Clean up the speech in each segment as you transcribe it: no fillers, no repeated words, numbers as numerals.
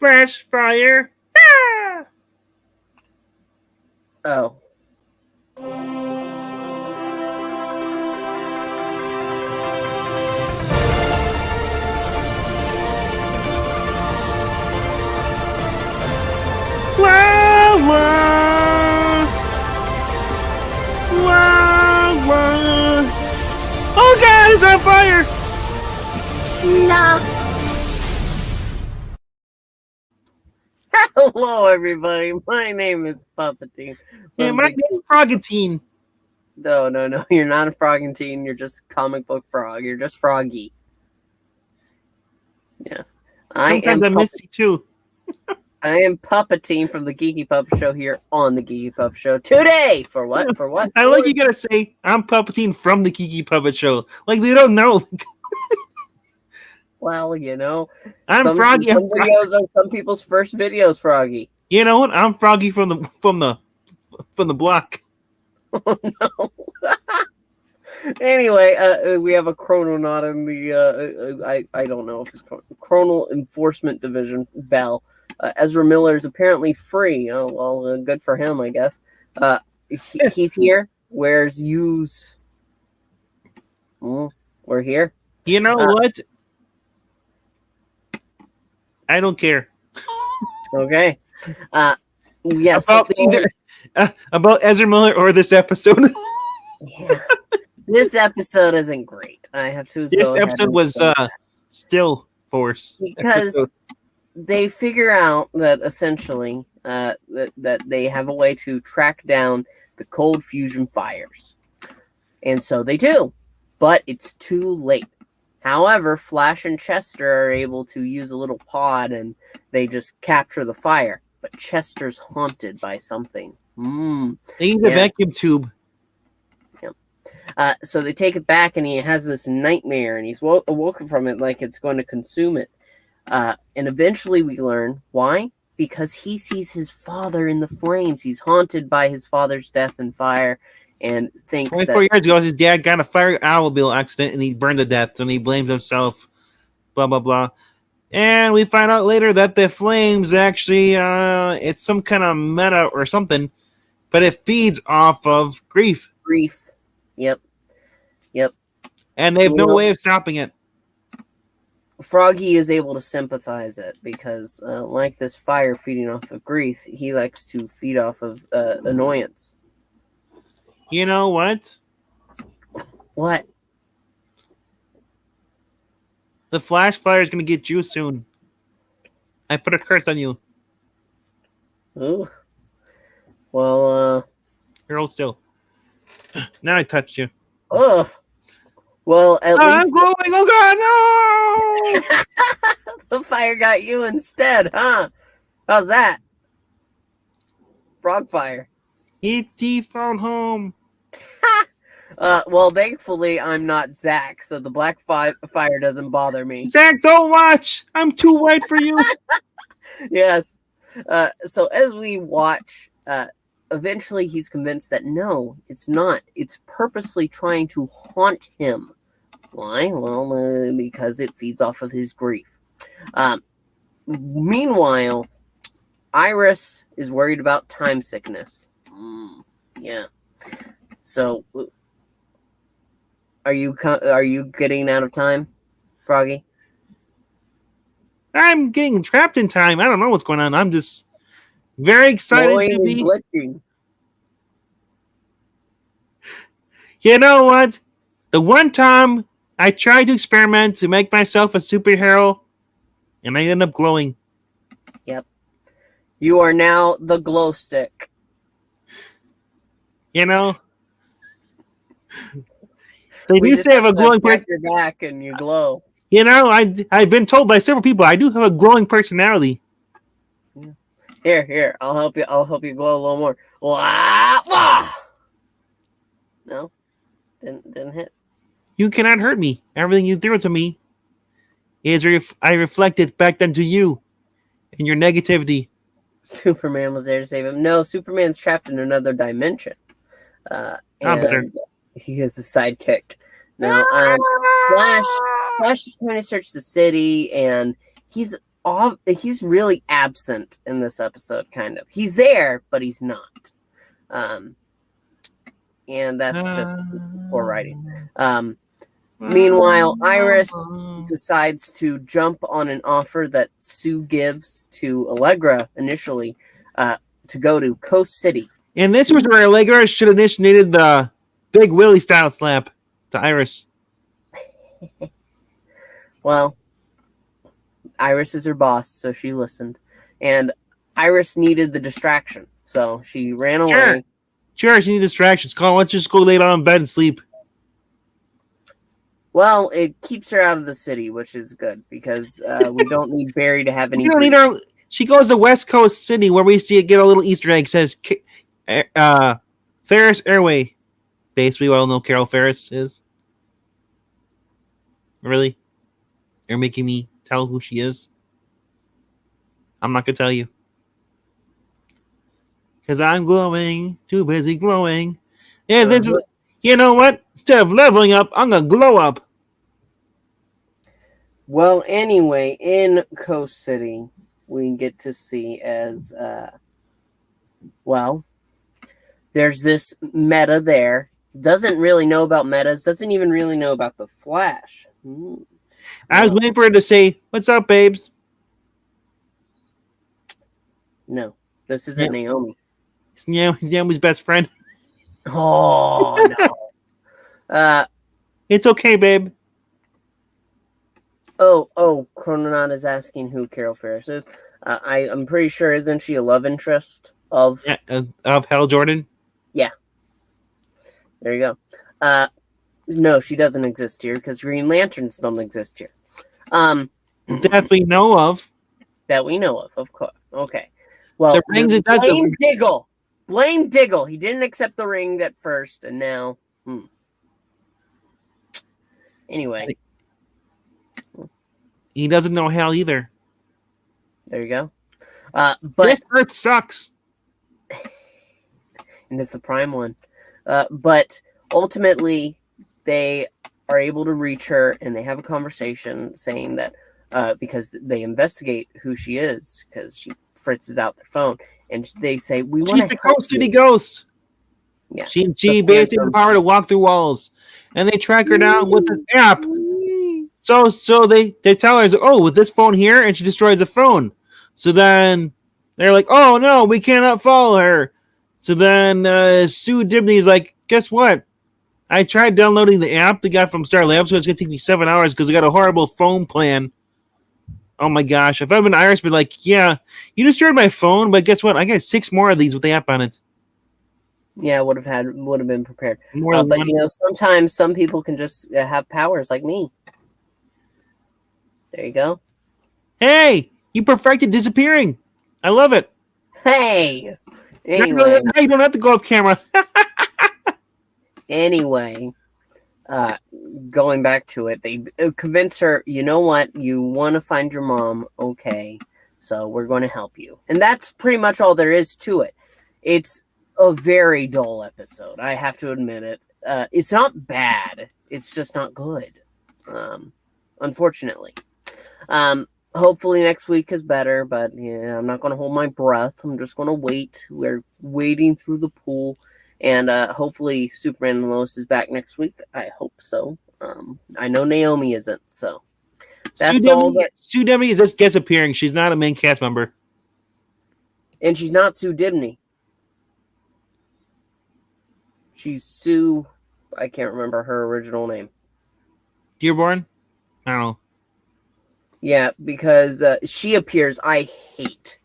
Flash fire. Ah! Oh. Wah, wah. Wah, wah. Oh God, it's on fire! No. Hello, everybody. My name is Puppetine. Yeah, my name's Frogantine. No, you're not a Frogantine. You're just comic book frog. You're just Froggy. Yes. Sometimes I miss you too. I am Puppetine from the Geeky Puppet Show here on the Geeky Puppet Show today. For what? For what? I like you gotta say, I'm Puppetine from the Geeky Puppet Show. Like they don't know. Well, you know, I'm Froggy. Some videos are some people's first videos, Froggy. You know what? I'm Froggy from the block. Oh no. Anyway, we have a Chrononaut in the I don't know if it's Chronal Enforcement Division, Bell. Ezra Miller is apparently free. Oh well, good for him, I guess. He's here. Where's Hughes? We're here. You know what? I don't care. Okay. Yes. About Ezra Miller or this episode. Yeah. This episode isn't great. I have to. This episode was still force because they figure out that essentially that they have a way to track down the cold fusion fires, and so they do, but it's too late. However, Flash and Chester are able to use a little pod and they just capture the fire. But Chester's haunted by something. They use a vacuum tube. Yeah. So they take it back and he has this nightmare and he's awoken from it like it's going to consume it. And eventually we learn why. Because he sees his father in the flames. He's haunted by his father's death and fire. And thinks 24 years ago, his dad got in a fire automobile accident and he burned to death, and he blames himself. Blah blah blah. And we find out later that the flames actually, it's some kind of meta or something, but it feeds off of grief. Grief. Yep. And they have no way of stopping it. Froggy is able to sympathize it because, like this fire feeding off of grief, he likes to feed off of annoyance. You know what? What? The flash fire is going to get you soon. I put a curse on you. Ooh. Well, You're old still. Now I touched you. Ugh. Well, at least... I'm glowing! Oh God, no! The fire got you instead, huh? How's that? Frog fire. E.T. phone home. Well, thankfully, I'm not Zach, so the black fire doesn't bother me. Zach, don't watch! I'm too white for you! Yes. So as we watch, eventually he's convinced that no, it's not. It's purposely trying to haunt him. Why? Well, because it feeds off of his grief. Meanwhile, Iris is worried about time sickness. Yeah. So, are you getting out of time, Froggy? I'm getting trapped in time. I don't know what's going on. I'm just very excited to be glitching. You know what? The one time I tried to experiment to make myself a superhero, and I ended up glowing. Yep. You are now the glow stick. You know? They do say I have a glowing person. Your back and you glow. You know, I've been told by several people I do have a glowing personality. Here, I'll help you. I'll help you glow a little more. Wah, wah. No, didn't hit. You cannot hurt me. Everything you threw to me is I reflected back then to you and your negativity. Superman was there to save him. No, Superman's trapped in another dimension. Better. He is a sidekick. Now, Flash is trying to search the city, and he's he's really absent in this episode. Kind of, he's there, but he's not. And that's just poor writing. Meanwhile, Iris decides to jump on an offer that Sue gives to Allegra initially to go to Coast City. And this was where Allegra should have initiated the Big Willie style slap to Iris. Well, Iris is her boss, so she listened. And Iris needed the distraction, so she ran away. Sure, she needs distractions. Colin, why don't you just go lay down in bed and sleep? Well, it keeps her out of the city, which is good, because we don't need Barry to have any... You don't need her... She goes to West Coast City, where we see get a little Easter egg says Ferris Airway Base. We all know Carol Ferris is. Really? You're making me tell who she is? I'm not going to tell you. Because I'm glowing. Too busy glowing. Yeah, this is... You know what? Instead of leveling up, I'm going to glow up. Well, anyway, in Coast City, we get to see as, there's this Meta there. Doesn't really know about Metas. Doesn't even really know about the Flash. I was waiting for her to say, "What's up, babes?" No, this isn't Naomi. It's Naomi's best friend. Oh, no. It's okay, babe. Oh, Chrononaut is asking who Carol Ferris is. I'm pretty sure, isn't she a love interest of... Yeah, of Hal Jordan? Yeah. There you go. No, she doesn't exist here, because Green Lanterns don't exist here. That we know of. That we know of course. Okay. Well, the rings it does blame Diggle. Blame Diggle. He didn't accept the ring at first, and now... Anyway. He doesn't know Hal either. There you go. But this Earth sucks. And it's the prime one. But ultimately, they are able to reach her, and they have a conversation saying that because they investigate who she is, because she fritzes out their phone, and they say, "We want to." She's the Coast City Ghost. Yeah, she basically has the power to walk through walls, and they track her down with this app. So they tell her, "Oh, with this phone here," and she destroys the phone. So then they're like, "Oh no, we cannot follow her." So then Sue Dibney's like, "Guess what? I tried downloading the app they got from Star Labs, so it's gonna take me 7 hours because I got a horrible phone plan." Oh my gosh! If I'd been Iris, I'd be like, "Yeah, you destroyed my phone, but guess what? I got 6 more of these with the app on it." Yeah, would have been prepared. But sometimes some people can just have powers like me. There you go. Hey, you perfected disappearing. I love it. Hey. Anyway, now you don't have to go off camera. Anyway, going back to it, they convince her, you know what? You want to find your mom. Okay. So we're going to help you. And that's pretty much all there is to it. It's a very dull episode. I have to admit it. It's not bad. It's just not good. Unfortunately. Hopefully next week is better, but yeah, I'm not going to hold my breath. I'm just going to wait. We're wading through the pool, and hopefully Superman and Lois is back next week. I hope so. I know Naomi isn't, so that's all. Sue Dibney is just guest appearing. She's not a main cast member. And she's not Sue Dibney. She's Sue... I can't remember her original name. Dearborn? I don't know. Yeah, because she appears. I hate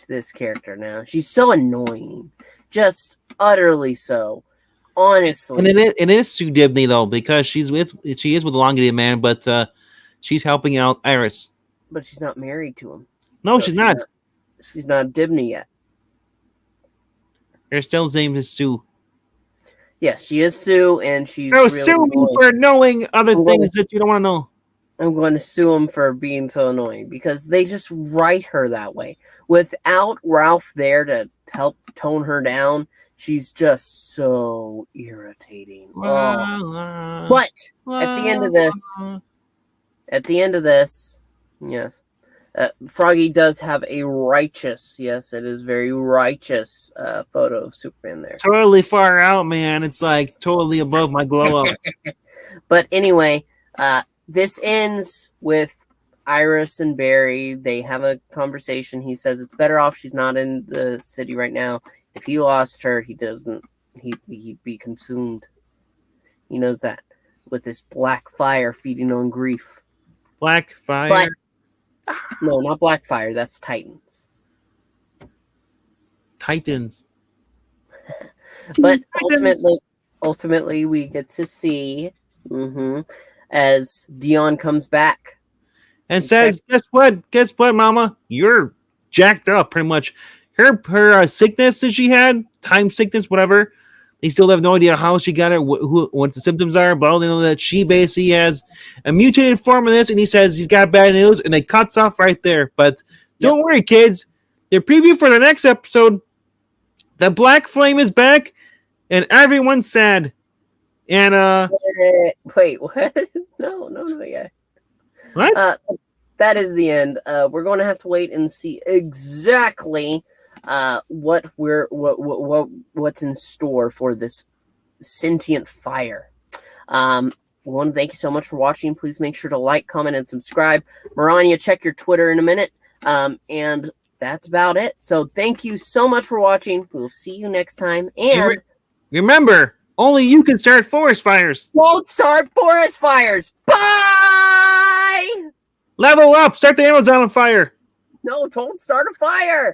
this character now. She's so annoying, just utterly so. Honestly, and it is Sue Dibney though, because she is with Elongated Man, but she's helping out Iris. But she's not married to him. No, so she's not. She's not Dibney yet. Her still name is Sue. Yes, she is Sue, and she's. No, really sue me for knowing other things that you don't want to know. I'm going to sue him for being so annoying because they just write her that way. Without Ralph there to help tone her down, she's just so irritating. But at the end of this, yes, Froggy does have a righteous, yes, it is very righteous photo of Superman there. Totally far out, man. It's like totally above my glow up. But anyway, this ends with Iris and Barry. They have a conversation. He says it's better off she's not in the city right now. If he lost her, he'd be consumed. He knows that with this black fire feeding on grief. Black fire. But, no, not black fire. That's Titans. Titans. But Titans. ultimately, we get to see as Dion comes back And says, "Guess what? Guess what, Mama? You're jacked up, pretty much. Her sickness that she had, time sickness, whatever. They still have no idea how she got it, what the symptoms are, but all they know that she basically has a mutated form of this, and he says he's got bad news, and it cuts off right there. But don't worry, kids. The preview for the next episode, the Black Flame is back, and everyone's sad. And, wait, what? No, yeah. What? That is the end. We're going to have to wait and see exactly what's in store for this sentient fire. We want to thank you so much for watching. Please make sure to like, comment, and subscribe. Marania, check your Twitter in a minute. And that's about it. So thank you so much for watching. We'll see you next time. And remember, only you can start forest fires. Won't start forest fires. Bye! Level up. Start the Amazon on fire. No, don't start a fire.